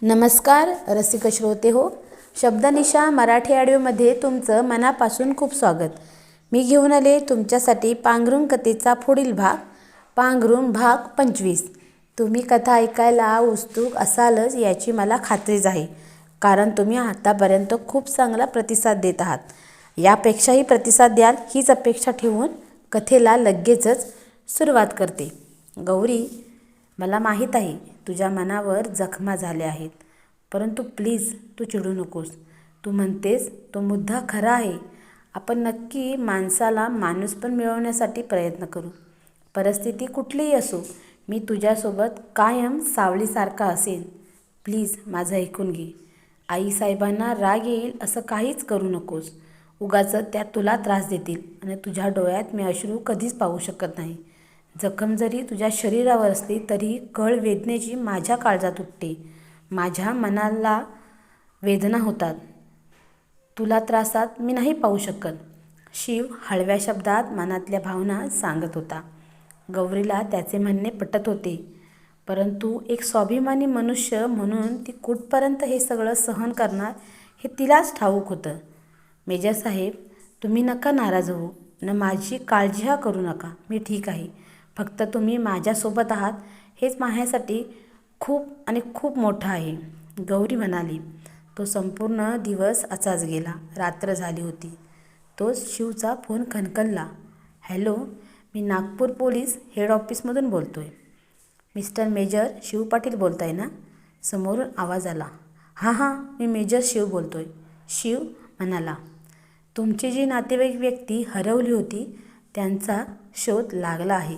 नमस्कार रसिक श्रोते हो. शब्दनिशा मराठी ऑडिओमध्ये तुमचं मनापासून खूप स्वागत. मी घेऊन आले तुमच्यासाठी पांघरुण कथेचा पुढील भाग, पांघरुण भाग 25. तुम्ही कथा ऐकायला उत्सुक असालच याची मला खात्रीच आहे, कारण तुम्ही आतापर्यंत खूप चांगला प्रतिसाद देत आहात. यापेक्षाही प्रतिसाद द्याल हीच अपेक्षा ठेवून कथेला लगेचच सुरुवात करते. गौरी, मला माहीत आहे तुझ्या मनावर जखमा झाल्या आहेत, परंतु प्लीज तू चिडू नकोस. तू म्हणतेस तो मुद्दा खरा आहे. आपण नक्की माणसाला माणूसपण मिळवण्यासाठी प्रयत्न करू. परिस्थिती कुठलीही असो, मी तुझ्यासोबत कायम सावलीसारखा असेन. प्लीज माझं ऐकून घे. आईसाहेबांना राग येईल असं काहीच करू नकोस. उगाच त्या तुला त्रास देतील आणि तुझ्या डोळ्यात मी अश्रू कधीच पाहू शकत नाही. जखम जरी तुझ्या शरीरावर असली तरी कळ वेदनेची माझ्या काळजात उठते. माझ्या मनाला वेदना होतात. तुला त्रासात मी नाही पाहू शकत. शिव हळव्या शब्दात मनातल्या भावना सांगत होता. गौरीला त्याचे म्हणणे पटत होते, परंतु एक स्वाभिमानी मनुष्य म्हणून ती कुठपर्यंत हे सगळं सहन करणार हे तिलाच ठाऊक होतं. मेजर साहेब, तुम्ही नका नाराज होऊ न माझी काळजी करू नका. मी ठीक आहे. फक्त तुम्ही माझ्यासोबत आहात हेच माझ्यासाठी खूप आणि खूप मोठं आहे. गौरी म्हणाली. तो संपूर्ण दिवस असाच गेला. रात्र झाली होती. तोच शिवचा फोन खणखणला. हॅलो, मी नागपूर पोलीस हेड ऑफिसमधून बोलतोय. मिस्टर मेजर शिव पाटील बोलताय ना? समोरून आवाज आला. हां, मी मेजर शिव बोलतोय. शिव म्हणाला. तुमची जी नातेवाईक व्यक्ती हरवली होती त्यांचा शोध लागला आहे.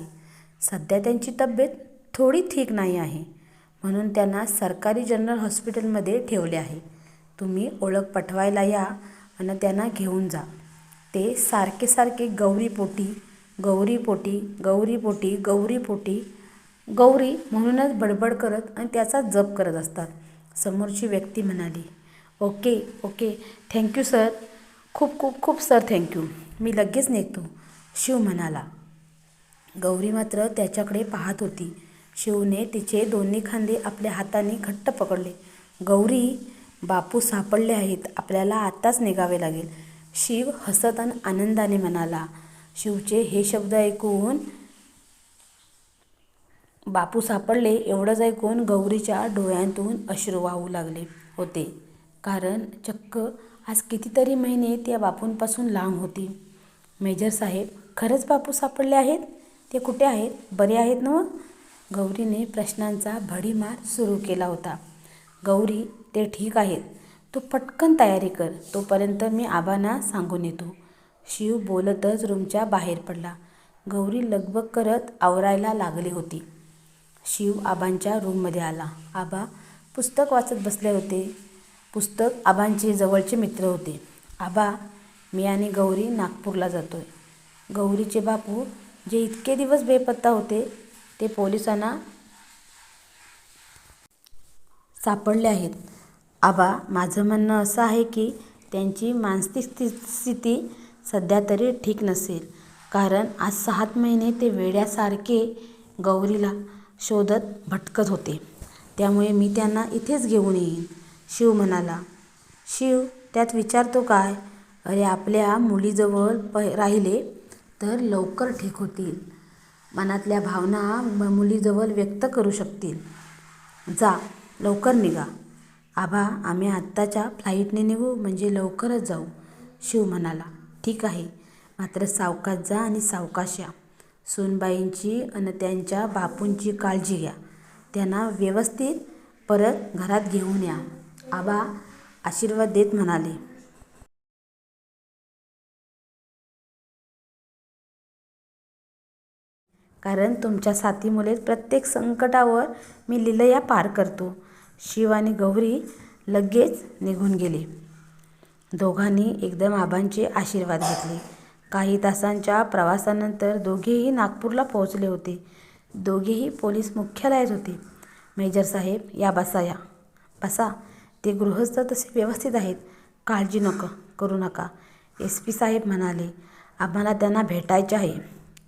सध्या त्यांची तब्येत थोडी ठीक नाही आहे, म्हणून त्यांना सरकारी जनरल हॉस्पिटलमध्ये ठेवले आहे. तुम्ही ओळख पटवायला या आणि त्यांना घेऊन जा. ते सारखे गौरीपोटी गौरीपोटी गौरीपोटी गौरीपोटी गौरी म्हणूनच बडबड करत आणि त्याचा जप करत असतात. समोरची व्यक्ती म्हणाली. Okay, thank you sir. खूप सर, थँक्यू. मी लगेच निघतो, शिव म्हणाला. गौरी मात्र त्याच्याकडे पाहत होती. शिवने तिचे दोन्ही खांदे आपल्या हाताने घट्ट पकडले. गौरी, बापू सापडले आहेत. आपल्याला आत्ताच निघावे लागेल, शिव हसत आणि आनंदाने म्हणाला. शिवचे हे शब्द ऐकून, बापू सापडले एवढंच ऐकून गौरीच्या डोळ्यांतून अश्रू वाहू लागले होते, कारण चक्क आज कितीतरी महिने त्या बापूंपासून लांब होती. मेजर साहेब, खरंच बापू सापडले आहेत? ते कुठे आहेत? बरे आहेत ना? गौरीने प्रश्नांचा भडीमार सुरू केला होता. गौरी, ते ठीक आहेत. तू पटकन तयारी कर, तोपर्यंत मी आबांना सांगून येतो. शिव बोलतच रूमच्या बाहेर पडला. गौरी लगबग करत आवरायला लागली होती. शिव आबांच्या रूममध्ये आला. आबा पुस्तक वाचत बसले होते. पुस्तक आबांचे जवळचे मित्र होते. आबा, मी आणि गौरी नागपूरला जातोय. गौरीचे बापू जे इतके दिवस बेपत्ता होते ते पोलिसांना सापडले आहेत. आबा, माझं म्हणणं असं आहे की त्यांची मानसिक स्थिती सध्या तरी ठीक नसेल, कारण आज 7 महिने ते वेड्यासारखे गौरीला शोधत भटकत होते. त्यामुळे मी त्यांना इथेच घेऊन येईन, शिव म्हणाला. शिव, त्यात विचारतो काय? अरे, आपल्या मुलीजवळ राहिले तर लवकर ठीक होतील. मनातल्या भावना मुलीजवळ व्यक्त करू शकतील. जा, लवकर निघा. आबा, आम्ही आत्ताच्या फ्लाईटने निघू, म्हणजे लवकरच जाऊ, शिव म्हणाला. ठीक आहे, मात्र सावकाश जा आणि सावकाश या. सूनबाईंची आणि त्यांच्या बापूंची काळजी घ्या. त्यांना व्यवस्थित परत घरात घेऊन या, आबा आशीर्वाद देत म्हणाले. कारण तुमच्या साथीमुळे प्रत्येक संकटावर मी लीलया पार करतो. शिव आणि गौरी लगेच निघून गेले. दोघांनी एकदम आबांचे आशीर्वाद घेतले. काही तासांच्या प्रवासानंतर दोघेही नागपूरला पोहोचले होते. दोघेही पोलीस मुख्यालयात होते. मेजर साहेब, या बसा. ते गृहस्थ तसे व्यवस्थित आहेत, काळजी करू नका, SP साहेब म्हणाले. आम्हाला त्यांना भेटायचे आहे.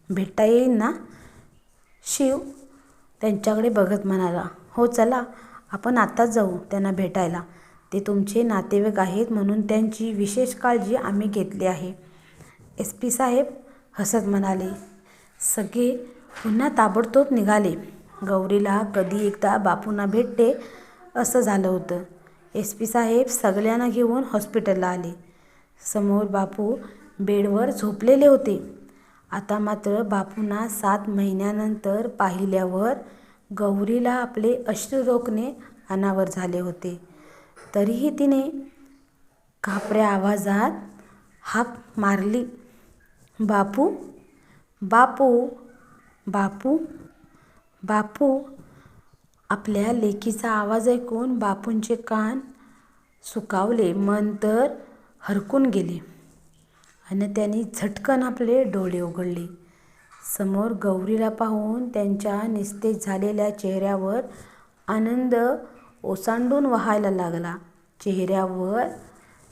भेटता येईल ना? शिव त्यांच्याकडे बघत म्हणाला. हो, चला. आपण आत्ताच जाऊ त्यांना भेटायला. ते तुमचे नातेवाईक आहेत म्हणून त्यांची विशेष काळजी आम्ही घेतली आहे. SP साहेब हसत म्हणाले. सगळे पुन्हा ताबडतोब निघाले. गौरीला कधी एकदा बापूंना भेटते असं झालं होतं. SP साहेब सगळ्यांना घेऊन हॉस्पिटलला आले. समोर बापू बेडवर झोपलेले होते. आता मात्र बापूंना 7 महिन्यानंतर पाहिल्यावर गौरीला आपले अश्रू रोखणे अनावर झाले होते. तरीही तिने कापड्या आवाजात हाक मारली, बापू, बापू, बापू, बापू. आपल्या लेकीचा आवाज ऐकून बापूंचे कान सुकावले, मन तर हरकून गेले आणि त्यांनी झटकन आपले डोळे उघडले. समोर गौरीला पाहून त्यांच्या निस्तेज झालेल्या चेहऱ्यावर आनंद ओसांडून वाहायला लागला. चेहऱ्यावर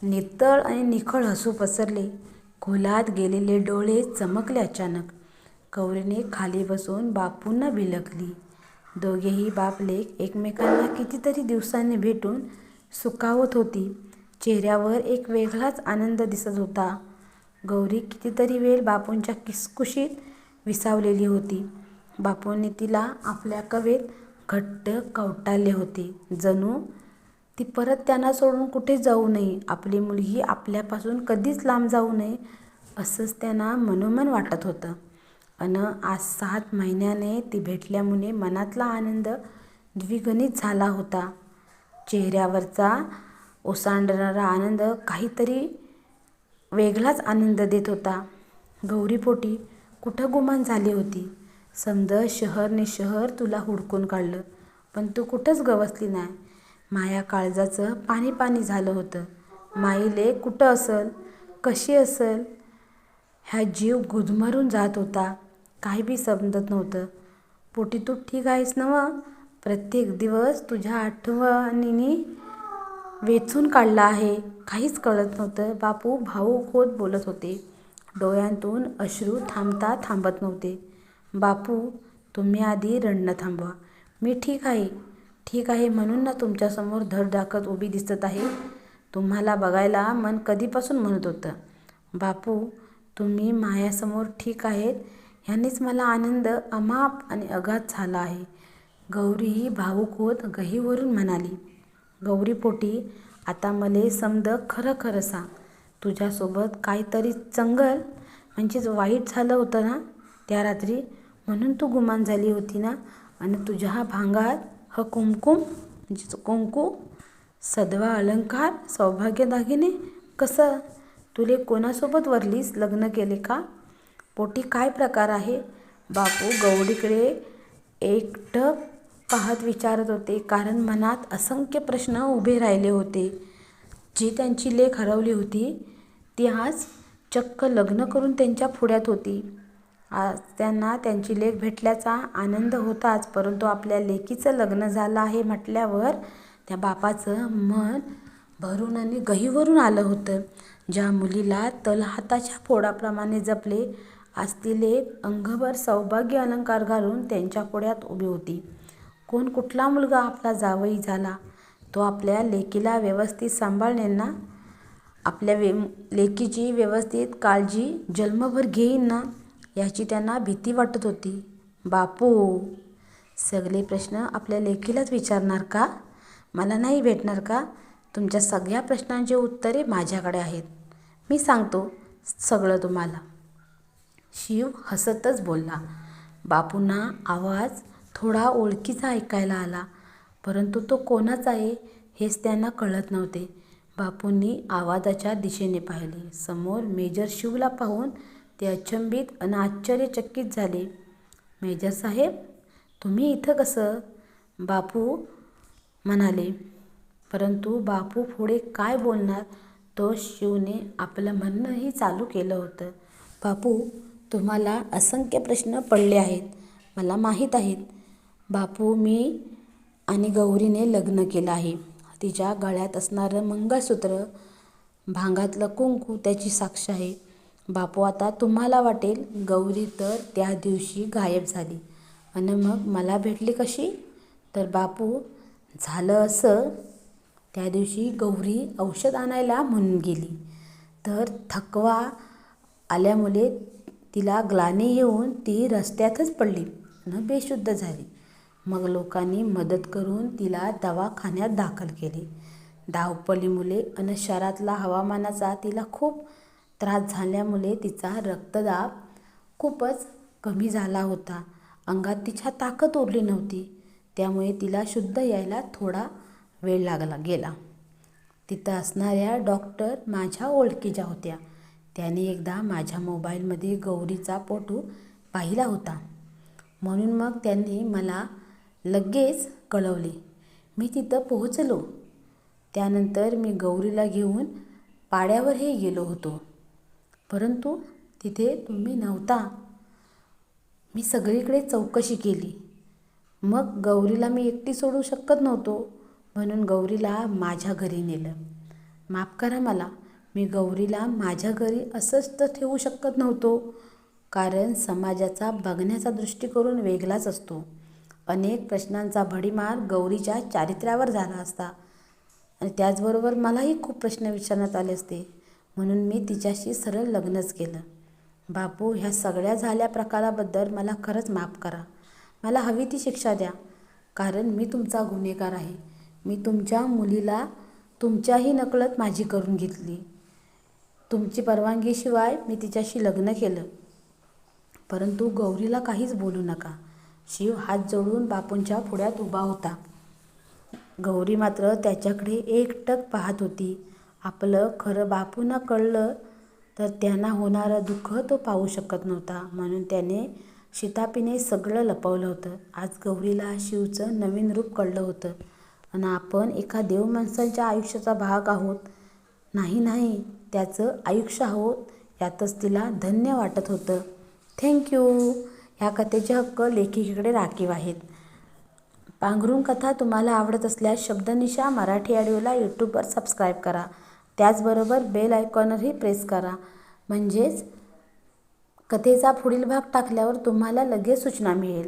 नितळ आणि निखळ हसू पसरले. खोलात गेलेले डोळे चमकले अचानक. गौरीने खाली बसून बापूंना बिलगली. दोघेही बाप-लेक एकमेकांना कितीतरी दिवसांनी भेटून सुखावत होती. चेहऱ्यावर एक वेगळाच आनंद दिसत होता. गौरी कितीतरी वेळ बापूंच्या किसकुशीत विसावलेली होती. बापूंनी तिला आपल्या कवेत घट्ट कवटाळले होते. जणू ती परत त्यांना सोडून कुठे जाऊ नये, आपली मुलगी आपल्यापासून कधीच लांब जाऊ नये असंच त्यांना मनोमन वाटत होतं. आज 7 महिन्याने ती भेटल्यामुळे मनातला आनंद द्विगुणित झाला होता. चेहऱ्यावरचा ओसांडणारा आनंद काहीतरी वेगळाच आनंद देत होता. गौरीपोटी कुठं गुमान झाली होती. समजा शहर तुला हुडकून काढलं, पण तू कुठंच गवसली नाही. माया काळजाचं पाणी पाणी झालं होतं. माईले कुठं असल, कशी असल ह्या जीव गुदमरून जात होता. काही बी समजत नव्हतं. पोटी तू ठीक आहेस नव्ह? प्रत्येक दिवस तुझ्या आठवणीने वेचून काढला आहे. काहीच कळत नव्हतं. बापू भावूक होत बोलत होते. डोळ्यांतून अश्रू थांबता थांबत नव्हते. बापू, तुम्ही आधी रडणं थांबवा. मी ठीक आहे म्हणून ना तुमच्यासमोर धडधाकट उभी दिसत आहे. तुम्हाला बघायला मन कधीपासून म्हणत होतं. बापू, तुम्ही मायासमोर ठीक आहेत ह्यानेच मला आनंद अमाप आणि अगाध झाला आहे. गौरीही भावूक होत गहिवरून म्हणाली. गौरीपोटी, आता मले समद खरं खरं सांग. तुझ्यासोबत काहीतरी चंगल म्हणजेच वाईट झालं होतं ना त्या रात्री, म्हणून तू गुमान झाली होती ना? आणि तुझ्या हा भांगात ह कुंकुम म्हणजेच कुंकू, सदवा अलंकार, सौभाग्य दागिने कसं? तुले कोणासोबत वरलीस? लग्न केले का? पोटी काय प्रकार आहे? बापू गौरीकडे एकटक पाहत विचारत होते, कारण मनात असंख्य प्रश्न उभे राहिले होते. जी त्यांची लेक हरवली होती ती आज चक्क लग्न करून त्यांच्या पुढ्यात होती. आज त्यांना त्यांची लेक भेटल्याचा आनंद होताच, परंतु आपल्या लेकीचं लग्न झालं आहे म्हटल्यावर त्या बापाचं मन भरून आणि गहिवरून आलं होतं. ज्या मुलीला तलहाताच्या फोडाप्रमाणे जपले, आज ती लेक अंगभर सौभाग्य अलंकार घालून त्यांच्या पुढ्यात उभी होती. कुठला मुलगा आपला जावई झाला तो आपल्या लेकीला व्यवस्थित सांभाळेल ना? आपल्या लेकीची व्यवस्थित काळजी जन्मभर घेईन ना? याची त्यांना भीती वाटत होती. बापू, सगळे प्रश्न आपल्या लेकीलाच विचारणार का? मला नाही भेटणार का? तुमच्या सगळ्या प्रश्नांची उत्तरे माझ्याकडे आहेत. मी सांगतो सगळं तुम्हाला. शिव हसतच बोलला. बापूंना आवाज थोडा ओळखीचा ऐकायला आला, परंतु तो कोणाचा आहे हेच त्यांना कळत नव्हते. बापूंनी आवाजाच्या दिशेने पाहिले. समोर मेजर शिवला पाहून ते अचंबित आणि आश्चर्यचकित झाले. मेजर साहेब, तुम्ही इथं कसं? बापू म्हणाले. परंतु बापू पुढे काय बोलणार तो शिवने आपलं म्हणणंही चालू केलं होतं. बापू, तुम्हाला असंख्य प्रश्न पडले आहेत, मला माहीत आहेत. बापू, मी आणि गौरीने लग्न केलं आहे. तिच्या गळ्यात असणारं मंगळसूत्र, भांगातलं कुंकू त्याची साक्ष आहे. बापू, आता तुम्हाला वाटेल गौरी तर त्या दिवशी गायब झाली आणि मग मला भेटली कशी? तर बापू, झालं असं, त्या दिवशी गौरी औषध आणायला म्हणून गेली, तर थकवा आल्यामुळे तिला ग्लानी येऊन ती रस्त्यातच पडली न बेशुद्ध झाली. मग लोकांनी मदत करून तिला दवाखान्यात दाखल केले. धावपळीमुळे आणि शहरातला हवामानाचा तिला खूप त्रास झाल्यामुळे तिचा रक्तदाब खूपच कमी झाला होता. अंगात तिच्या ताकद उरली नव्हती. त्यामुळे तिला शुद्ध यायला थोडा वेळ गेला. तिथं असणाऱ्या डॉक्टर माझ्या ओळखीच्या होत्या. त्याने एकदा माझ्या मोबाईलमध्ये गौरीचा फोटो पाहिला होता, म्हणून मग त्यांनी मला लगेच कळवले. मी तिथं पोहोचलो. त्यानंतर मी गौरीला घेऊन पाड्यावरही गेलो होतो, परंतु तिथे तुम्ही नव्हता. मी सगळीकडे चौकशी केली. मग गौरीला मी एकटी सोडू शकत नव्हतो, म्हणून गौरीला माझ्या घरी नेलं. माफ करा मला, मी गौरीला माझ्या घरी असंच तर ठेवू शकत नव्हतो, कारण समाजाचा बघण्याचा दृष्टिकोन वेगळाच असतो. अनेक प्रश्नांचा भडीमार गौरीच्या चारित्र्यावर झाला असता आणि त्याचबरोबर मलाही खूप प्रश्न विचारण्यात आले असते, म्हणून मी तिच्याशी सरळ लग्नच केलं. बापू, ह्या सगळ्या झाल्या प्रकाराबद्दल मला खरंच माफ करा. मला हवी ती शिक्षा द्या, कारण मी तुमचा गुन्हेगार आहे. मी तुमच्या मुलीला तुमच्याही नकळत माझी करून घेतली. तुमची परवानगीशिवाय मी तिच्याशी लग्न केलं, परंतु गौरीला काहीच बोलू नका. शिव हात जोडून बापूंच्या पुढ्यात उभा होता. गौरी मात्र त्याच्याकडे एकटक पाहत होती. आपलं खरं बापूंना कळलं तर त्यांना होणारं दुःख तो पाहू शकत नव्हता, म्हणून त्याने शितापीने सगळं लपवलं होतं. आज गौरीला शिवचं नवीन रूप कळलं होतं आणि आपण एका देवमाणसाच्या आयुष्याचा भाग आहोत, नाही त्याचं आयुष्य आहोत, यातच तिला धन्य वाटत होतं. थँक्यू. ह्या कथेचे हक्क लेखिकेकडे राखीव आहेत. पांघरुण कथा तुम्हाला आवडत असल्यास शब्दनिशा मराठी ऑडिओला यूट्यूबवर सबस्क्राईब करा. त्याचबरोबर बेल आयकॉनवरही प्रेस करा, म्हणजेच कथेचा पुढील भाग टाकल्यावर तुम्हाला लगेच सूचना मिळेल.